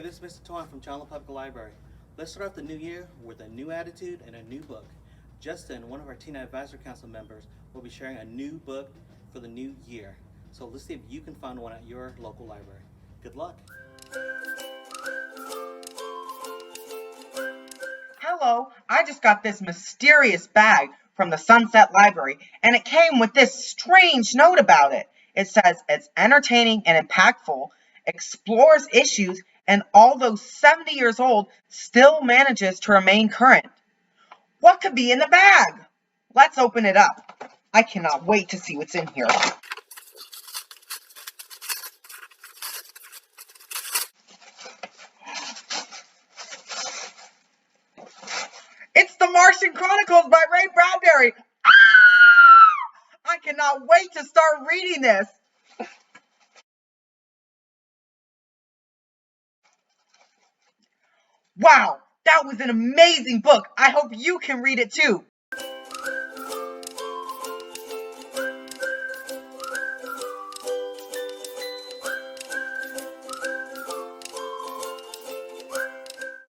This is Mr. Torn from Chandler Public Library. Let's start off the new year with a new attitude and a new book. Justin, one of our Teen Advisory Council members, will be sharing a new book for the new year. So let's see if you can find one at your local library. Good luck. Hello, I just got this mysterious bag from the Sunset Library, and it came with this strange note about it. It says it's entertaining and impactful, explores issues, and although 70 years old, still manages to remain current. What could be in the bag? Let's open it up. I cannot wait to see what's in here. It's the Martian Chronicles by Ray Bradbury. I cannot wait to start reading this. Wow, that was an amazing book. I hope you can read it too.